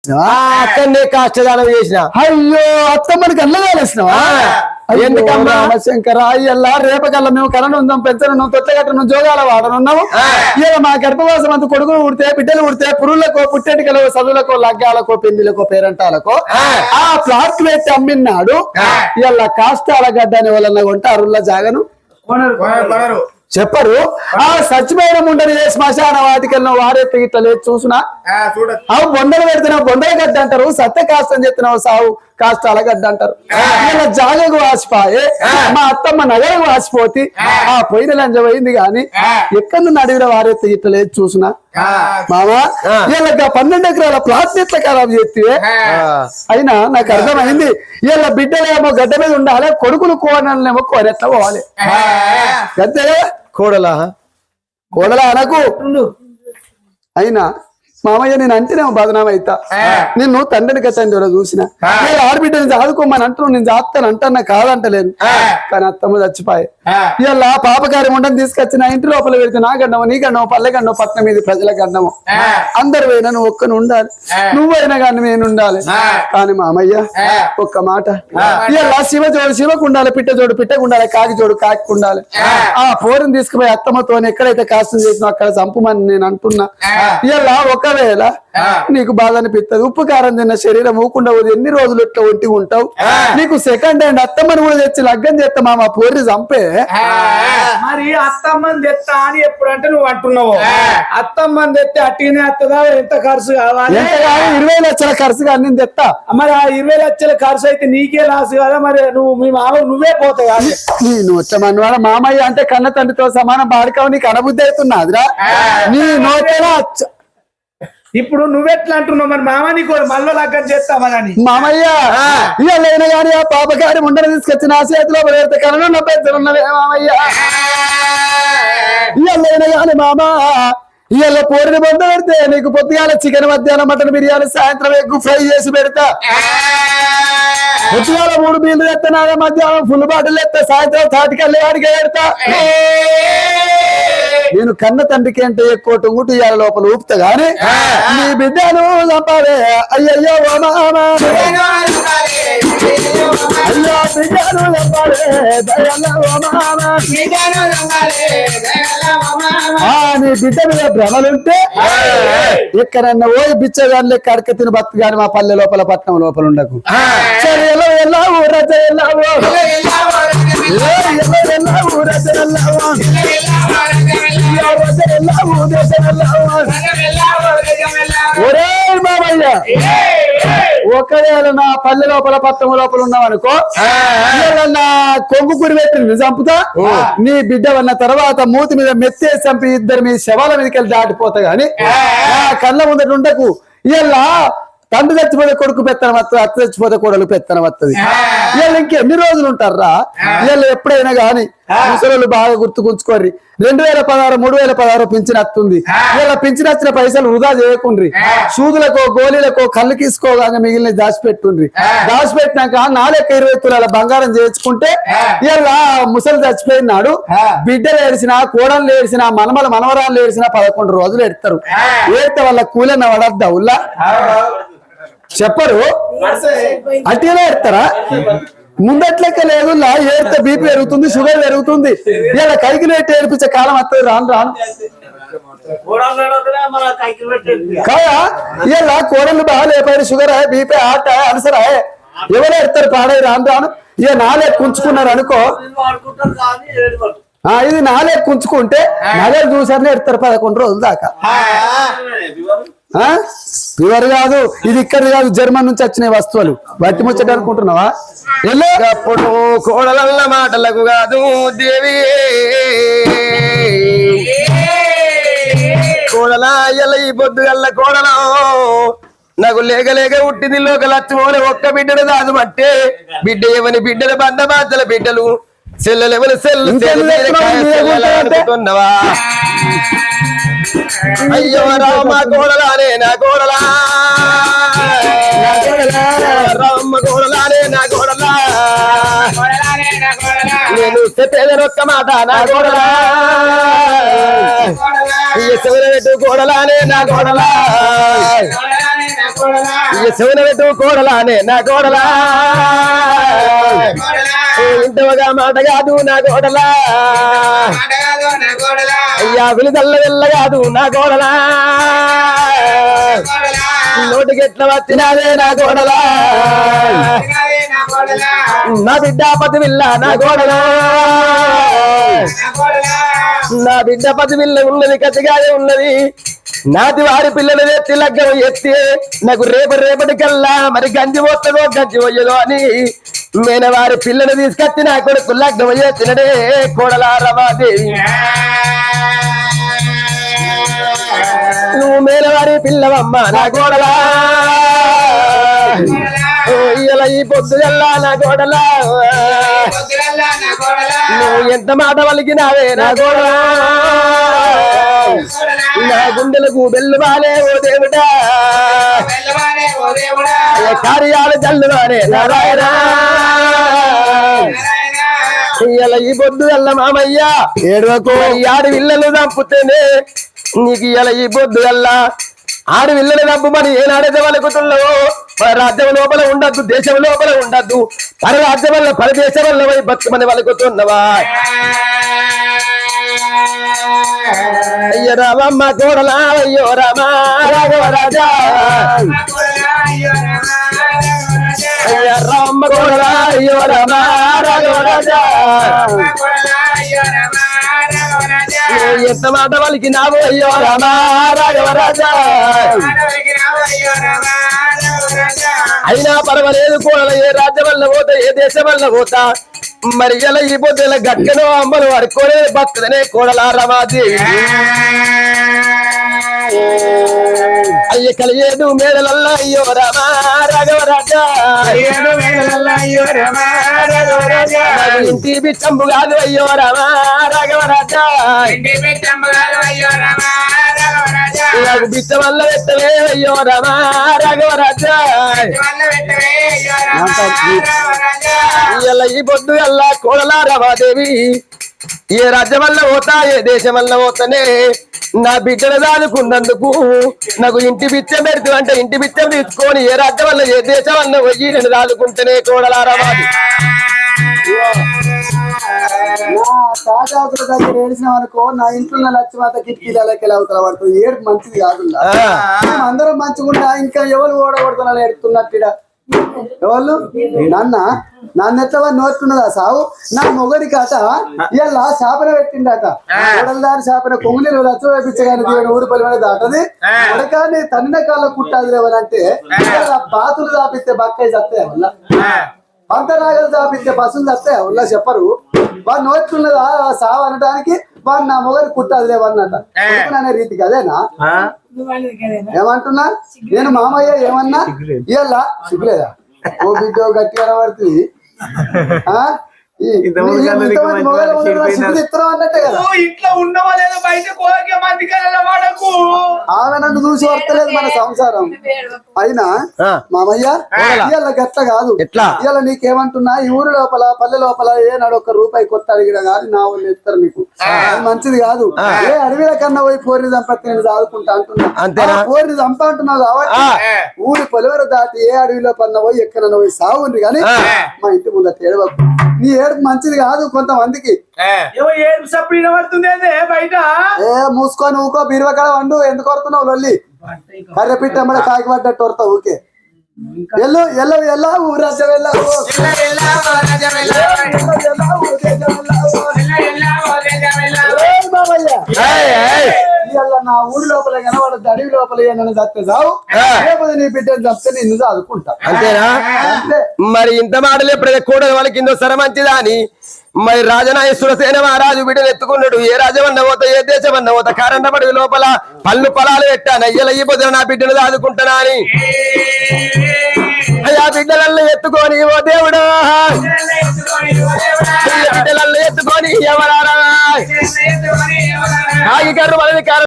అక్కడనే కాష్టదానం చేసిన. అయ్యో అత్తమ్మని కళ్ళగాలేసినావా? ఎందుకమ్మా శంకర అయ్యల్లా రేపకల్లా మేము కరణ ఉందాం పెంచనున్నాం తొత్తగట్టను జోగాల వాడనున్నాము. ఇలా మా గర్భవాసం అంత కొడుకులు ఉడితే బిడ్డలు ఉడితే పురుళ్ళకో పుట్టెటికలో చదువులకో లగ్గాలకో పెళ్లిలకో పేరంటాలకో ఆ ప్లాట్ పెట్టి అమ్మినాడు. ఇలా కాష్టాల గడ్డ అని వాళ్ళ కొంటే అరుళ్ళ జాగను చెప్పరు. ఆ సత్యమైన ఉండని శ్మశాన వాటికల్లో వారెత్తి ఇట్లా లేదు చూసినా అవు బొండలు పెడుతున్నావు బొండల గడ్డ అంటారు. సత్య కాస్తం చెప్తున్నావు సావు కాష్టాల గడ్డ అంటారు. ఇలా జాగకు వాసిపోయే మా అత్తమ్మ నగరకు వాసిపోతే ఆ పోయిన లంజ పోయింది గాని ఎక్కడి నుండి అడిగిన వారెత్తి ఇట్లా లేదు చూసినా మామా. ఇలా 12 ఎకరాల ప్లాట్ ఎట్లా ఖరాబ్ చేస్తే అయినా నాకు అర్థమైంది. ఇలా బిడ్డలేమో గడ్డ మీద ఉండాలి కొడుకులు కోనలేమో కోరెట్లా పోవాలి. గద్దే కోడలా అనకు అయినా మామయ్య నేను అంటేనేమో బదనాం అయితా. నిన్ను తండ్రిని తండ్రి చూసిన ఆడబిడ్డని చదువుకోమని అంటున్నావు. నేను చాస్తాను అంటన్నా కాదంటలేను కానీ అత్తమ్మ చచ్చిపోయి ఇలా పాపకార్యం ఉండని తీసుకొచ్చి నా ఇంటి లోపల పెడితే నా గండము నీ గండము పల్లె గండము పట్నం మీద ప్రజల గండము అందరు పోయినా నువ్వు ఒక్కను ఉండాలి. నువ్వైనా కానీ నేను ఉండాలి. కానీ మామయ్య ఒక్క మాట ఇలా శివ జోడు శివకు ఉండాలి పిట్ట జోడు పిట్టకు ఉండాలి కాకి జోడు కాకి ఉండాలి. ఆ పోరుని తీసుకుపోయి అత్తమ్మతో ఎక్కడైతే కాష్టం చేసినా అక్కడ చంపమని నేను అంటున్నా. ఇలా ఒకవేళ నీకు బాధ అనిపిస్తుంది ఉప్పు కారం తిన్న శరీరం ఊకుండా ఎన్ని రోజులు ఇట్లా ఒంటి ఉంటావు. నీకు సెకండ్ హ్యాండ్ అత్తమ్మని కూడా తెచ్చి లగ్గం చేస్తా మా పోరిని చంపే. మరి అత్తమ్మని తెస్తా అని ఎప్పుడంటే నువ్వు అంటున్నావు. అత్తమ్మని తెస్తే అట్టినే వస్తుందా? ఎంత ఖర్చు కావాలి? 20 లక్షల ఖర్చు కానీ నేను తెస్తా. మరి ఆ 20 లక్షల ఖర్చు అయితే నీకే లాస్ కదా. మరి నువ్వు మీ మామ నువ్వే పోతావు కాదు. నేను వచ్చమన్నవాడ మామయ్య అంటే కన్న తండ్రితో సమానం బాడికావు నీకు అనుబుద్ధి అవుతున్నదిరా. నీ నోటేనా ఇప్పుడు నువ్వెట్లా అంటున్నావు? మరి మామ నీకు మళ్ళీ లగ్గం చేస్తామని మామయ్య ఇవాళైనా కానీ ఆ పాపకారి ఉండని తీసుకొచ్చి నా చేతిలో పెడితే కనున్న పెద్దలున్నవే మామయ్య. ఇవాళైనా కానీ మామ ఇవాళ పోరిని బొంద పెడితే నీకు పొద్దుగాల చికెన్ మధ్యాహ్నం మటన్ బిర్యానీ సాయంత్రం ఎగ్గు ఫ్రై చేసి పెడతా. పొద్దుగాల 3 బిల్లు తెస్తా మధ్యాహ్నం ఫుల్ బాటిల్ తెస్తా సాయంత్రం తాటికల్లి వాడికి పెడతా. నేను కన్న తండ్రికి అంటే ఎక్కువ టొంగుటు ఇయ్యాల లోపల ఊపుతా గాని నీ బిడ్డను చంపాలే అయ్యయ్యో అయ్యో బిడ్డను చంపాలే నీ బిడ్డ మీద భ్రమలుంటే ఎక్కడన్నా ఓ బిచ్చగాని లెక్క అడక తిని బతు గాని మా పల్లె లోపల పట్నం లోపల ఉండకు. సరే ఎలా వెళ్ళావు రజ వెళ్ళావు ఒకవేళ నా పల్లె లోపల పట్టం లోపల ఉన్నావనుకో నా కొంగు గురి పెట్టింది చంపుతా. నీ బిడ్డ ఉన్న తర్వాత మూతి మీద మెత్తేసి చంపి ఇద్దరు మీ శవాల మీదకి వెళ్ళి దాటిపోతా గాని నా కళ్ళ ముందట ఉండకు. ఇలా తండ్రి చచ్చిపోతే కొడుకు పెత్తనం వస్తుంది అత్త చచ్చిపోతే కొడలు పెత్తనం వస్తుంది. వీళ్ళు ఇంకెన్ని రోజులు ఉంటారా? వీళ్ళు ఎప్పుడైనా గాని ముసలు బాగా గుర్తుకుంచుకోర్రి. 2016 3016 పింఛన్ వస్తుంది. వీళ్ళ పింఛన్ వచ్చిన పైసలు వృధా చేయకుండ్రి. సూదులకో గోళీలకో కళ్ళు తీసుకోగానే మిగిలిన దాచిపెట్టుండ్రి. దాచిపెట్టినాక 4 20 తులాల బంగారం చేర్చుకుంటే ఇలా ముసలి చచ్చిపోయినాడు బిడ్డలు ఏడిసినా కోడలు ఏడిసినా మనమల మనవరాలు ఏడిసినా 11 రోజులు ఎడతారు. ఏడితే వాళ్ళ కూలన్న పడద్దా ఉల్లా చెప్పరు అట్టినే ఎడతారా? ముందట్లెక్క లేదు ఏడితే బీపీ పెరుగుతుంది షుగర్ పెరుగుతుంది. ఇలా కైకి నెట్టి ఏడిపించే కాలం వస్తుంది రాను రాను కాదా. ఇలా కూరలు బాగా లేపారు షుగర్ బీపీ హార్ట్ అల్సర్ ఎవరు ఎడతారు పాడై రాను రాను. ఇక 4 కుంచుకున్నారు అనుకో ఇది 4 కుంచుకుంటే నగలు చూసారని ఎడతారు 11 రోజుల దాకా. ఫీవర్ కాదు ఇది ఇక్కడ కాదు జర్మన్ నుంచి వచ్చిన వస్తువులు బట్టి ముచ్చట అనుకుంటున్నావా? ఎప్పుడు కోడలల్ల మాటలకు కాదు దేవి కోడలా ఎల్ల ఈ పొద్దుగల్ల కోడలో నాకు లేక ఉట్టింది లోక లచ్చమోలే ఒక్క బిడ్డను దాదు పట్టే బిడ్డ ఏమని బిడ్డల బంధ బాధల బిడ్డలు సెల్లెవరు సెల్లున్నవా? అయ్యో రామ కోడలానే నా కోడలా రామ కోడలానే నా కోడలా నేను చెప్పేదనొక్క మాట నా కోడలా పెట్టు కోడలానే నా కోడలా ఇక శివన పెట్టు కోడలానే నా కోడలా ఇంటవగా మాట కాదు నా కోడలా అయ్యా విలుదల్ల వెళ్ళ కాదు నా కోడలా నోటికి ఎట్లా వచ్చినాదే నా కోడలా నా బిడ్డ పతివిల్ల నా కోడలా నా బిడ్డ పతివిల్ల ఉన్నది కతిగానే ఉన్నది నాటి వారి పిల్లలు ఎత్తి లగ్గం ఎత్తి నాకు రేపటి కల్లా మరి గంజి పోతుందో గంజి పోయదో అని నేను వారి పిల్లలు తీసుకొచ్చి నా కొడుకు లగ్గం ఎత్తినడే కోడలా రమాదేవి నువ్వు మేలవారి పిల్లవమ్మ నా కోడలా ఇలా ఈ పొద్దుగల్లా నా కోడలా నువ్వు ఎంత మాట వలికినావే నా కోడలా నా గుండెలకు బెల్లు బాలే ఓ దేవుడా కార్యాలు జల్లువానే నారాయణ ఇలా ఈ పొద్దు ఎల్ల మామయ్య ఏడువకు ఆడి విల్లలు చంపుతేనే నీకు ఇలా ఈ పొద్దు ఎల్లా ఆడి విల్లలు చంపమని ఏనాడైతే వలుకుతున్నావో రాజ్యం లోపల ఉండద్దు దేశం లోపల ఉండద్దు పర రాజ్యం వల్ల పరదేశం వల్ల పోయి బతుకమని వలుకుతున్నవా అయ్యో రామమ్మ కోడలా అయ్యో రామా రాఘవ రాజా అయ్యో రామమ్మ కోడలా అయ్యో రామా రాఘవ రాజా ఎంత మాట వాళ్ళకి నావు అయ్యో రామా రాఘవ రాజా అయినా పర్వాలేదు కోడల ఏ రాజ్యం వల్ల పోతా ఏ దేశం వల్ల పోతా మరి ఇలా ఈ పొద్దుల గట్టను అమ్మలు వాడుకోలే భక్తుదనే కోడల రమాదేవి అయ్య కలియేదు మేడలల్ల అయ్యో రామా రాఘవ రాజా ఇంటి బిచ్చంబు కాదు అయ్యో రామా రాఘవ రాజా నాకు బిచ్చ వల్ల పెట్టవే అయ్యో రామా రాఘవ రాజా ఇలా ఈ పొద్దు అల్లా కోడల రమాదేవి ఏ రాజ్యం వల్ల పోతా ఏ దేశం వల్ల పోతానే నా బిడ్డను దాదుకున్నందుకు నాకు ఇంటి బిచ్చం పెడుతూ అంటే ఇంటి బిచ్చం తీసుకొని ఏ రాజ్యం వల్ల ఏ దేశం వల్ల పోయి నేను దాదుకుంటేనే కోడల రమాది తాజాతుల దగ్గర ఏడిసినాం అనుకో నా ఇంట్లో లక్ష్మత కిటికీలకి అవుతా పడుతుంది ఏడు మంచిది కాదు అందరం మంచిగుండా ఇంకా ఎవరు ఓడగొడుతున్నా ఎడుతున్నట్టుగా ఎవరు నన్ను ఎట్లా నోరుతున్నదా సావు నా మొగడి కాట ఇలా శాపన పెట్టిండట కోడలదారి శాపన కొంగులు రచ్చ వేపించగానే దేవుడు ఊరు పలివన దాటది ఉడకాన్ని తన్నిన కాళ్ళ కుట్టాది లేవనంటే బాతులు దాపిస్తే బక్కాయి చస్తాయి వల్ల పంతరాగలు దాపిస్తే బస్సులు చస్తాయి వల్ల చెప్పరు వాడు నోరుతున్నదా సావు అనడానికి వాడు నా మొగడి కుట్టాది లేవన్నట అనే రీతికి అదేనా ఏమంటున్నా నేను మామయ్య ఏమన్నా ఇయ్యల్లా సిగ్గులేదా ఓ బిడ్డో గట్టిగా పడుతుంది ఇంట్లో ఉన్నవా లేదా బయట ఆమె నన్ను చూసి వస్తలేదు మన సంసారం అయినా మామయ్య ఇవాళ గట్ల కాదు ఇవాళ నీకేమంటున్నా ఈ ఊరు లోపల పల్లె లోపల ఏనాడు ఒక్క రూపాయి కొత్త అడిగినా కానీ నా వాళ్ళు ఎత్తారు నీకు మంచిది కాదు ఏ అడవిల కన్నా పోయి పోరిని చంపత్తి నేను చదువుకుంటా అంటున్నా పోరిని చంప అంటున్నావు కాబట్టి ఊరి పొలివర దాటి ఏ అడవిలో పన్న పోయి ఎక్కడన్నా పోయి సాగు ఉంది కానీ మా ఇంటి ముందట ఏడవకు నీ ఏడుపు మంచిది కాదు కొంతమందికి బయట మూసుకొని ఊకో బీరువకాడ వండు ఎందుకు కొడుతున్నావు లొల్లి కర్ర పిట్టమ్మడ కాకి పడ్డట్టు వస్తావు ఊకే ఎల్లు ఎల్ల ఎల్లా ఊరాజ వెళ్ళావు నా ఊరి లోపల కనబడద్దు అడవి లోపల నన్ను చస్తే చావు లేకపోతే నీ బిడ్డను చస్తే నిన్ను చదువుకుంటా అంతేనా మరి ఇంత మాటలు ఎప్పుడైతే కూడా వాళ్ళకి ఇందో సర మంచిదా అని మరి రాజనాయసుర సేన మహారాజు బిడ్డను ఎత్తుకున్నాడు ఏ రాజమన్న పోతా ఏ దేశమన్న పోతా కారండపడి లోపల పళ్ళు పొలాలు పెట్టాను అయ్యల ఈ పొద్దున నా బిడ్డను దాదుకుంటానా అని అయ్యా బిడ్డలల్లో ఎత్తుకొని ఓ దేవుడా బిడ్డలల్లో ఎత్తుకొని ఎవరారా ఆగి కర్రు